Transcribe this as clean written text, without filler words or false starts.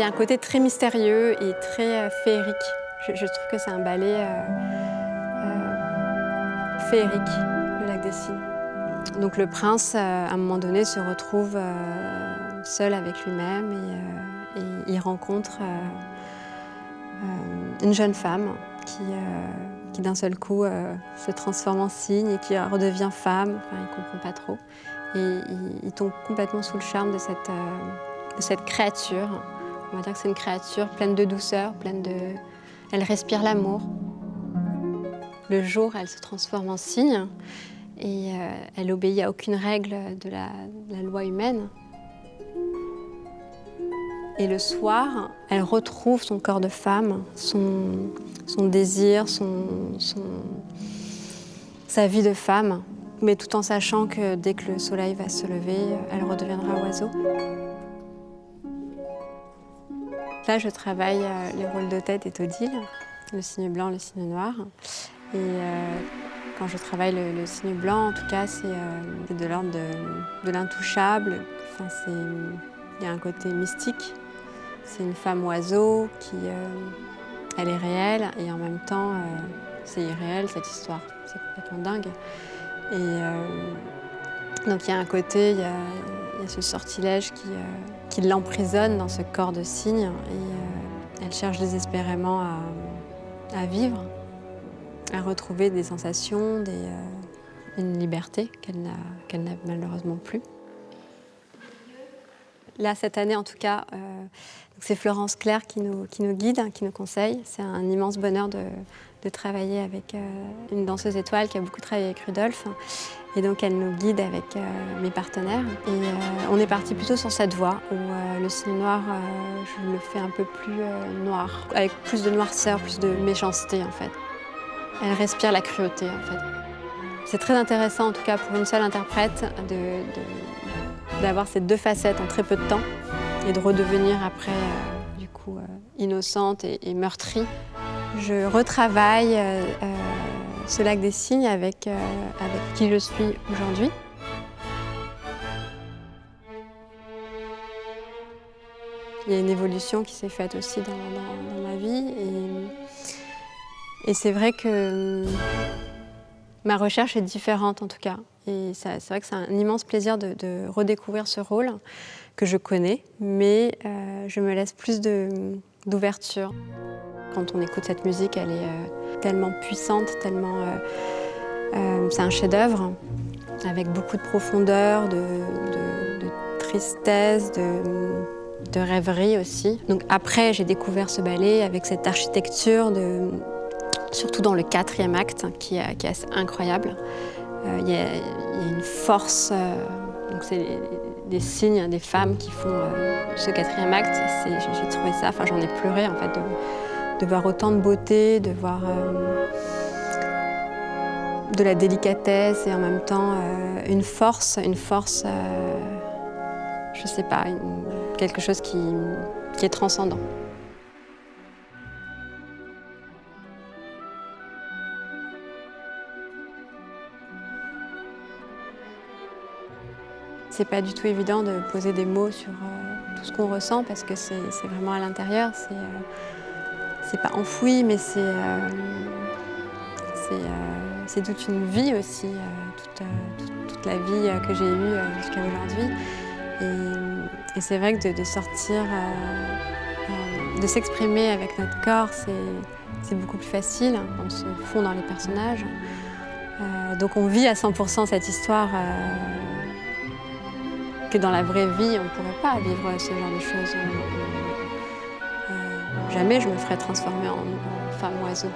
Il y a un côté très mystérieux et très féerique. Je trouve que c'est un ballet féerique, le Lac des Cygnes. Donc le prince, à un moment donné, se retrouve seul avec lui-même et il rencontre une jeune femme qui d'un seul coup se transforme en cygne et qui redevient femme. Enfin, il ne comprend pas trop. Et il tombe complètement sous le charme de cette créature. On va dire que c'est une créature pleine de douceur, Elle respire l'amour. Le jour, elle se transforme en cygne et elle obéit à aucune règle de la loi humaine. Et le soir, elle retrouve son corps de femme, son désir, sa vie de femme, mais tout en sachant que dès que le soleil va se lever, elle redeviendra oiseau. Là, je travaille les rôles de tête et Odile, le cygne blanc, le cygne noir. Et quand je travaille le cygne blanc, en tout cas, c'est de l'ordre de l'intouchable. Enfin, il y a un côté mystique. C'est une femme oiseau elle est réelle et en même temps, c'est irréel cette histoire. C'est complètement dingue. Et donc il y a un côté, il y a ce sortilège qui l'emprisonne dans ce corps de cygne et elle cherche désespérément à vivre, à retrouver des sensations, une liberté qu'elle n'a malheureusement plus. Là, cette année, en tout cas, c'est Florence Clerc qui nous guide, qui nous conseille. C'est un immense bonheur de travailler avec une danseuse étoile qui a beaucoup travaillé avec Rudolph. Et donc, elle nous guide avec mes partenaires. Et on est parti plutôt sur cette voie où le cygne noir, je le fais un peu plus noir, avec plus de noirceur, plus de méchanceté, en fait. Elle respire la cruauté, en fait. C'est très intéressant, en tout cas pour une seule interprète, d'avoir ces deux facettes en très peu de temps et de redevenir après, du coup, innocente et meurtrie. Je retravaille ce Lac des Cygnes avec qui je suis aujourd'hui. Il y a une évolution qui s'est faite aussi dans ma vie et c'est vrai que ma recherche est différente en tout cas. Et c'est vrai que c'est un immense plaisir de redécouvrir ce rôle que je connais, mais je me laisse plus d'ouverture. Quand on écoute cette musique, elle est tellement puissante, c'est un chef-d'œuvre avec beaucoup de profondeur, de tristesse, de rêverie aussi. Donc après, j'ai découvert ce ballet avec cette architecture, surtout dans le 4e acte, qui est assez incroyable. Il y a une force, donc c'est des cygnes, des femmes qui font ce 4e acte. J'ai trouvé ça, enfin j'en ai pleuré en fait, de voir autant de beauté, de voir de la délicatesse et en même temps une force, je sais pas, quelque chose qui est transcendant. C'est pas du tout évident de poser des mots sur tout ce qu'on ressent parce que c'est vraiment à l'intérieur, c'est pas enfoui, mais c'est toute une vie aussi, toute la vie que j'ai eue jusqu'à aujourd'hui. Et c'est vrai que de sortir, de s'exprimer avec notre corps, c'est beaucoup plus facile. On se fond dans les personnages. Donc on vit à 100% cette histoire que dans la vraie vie, on ne pourrait pas vivre ce genre de choses. Jamais je me ferais transformer en femme oiseau.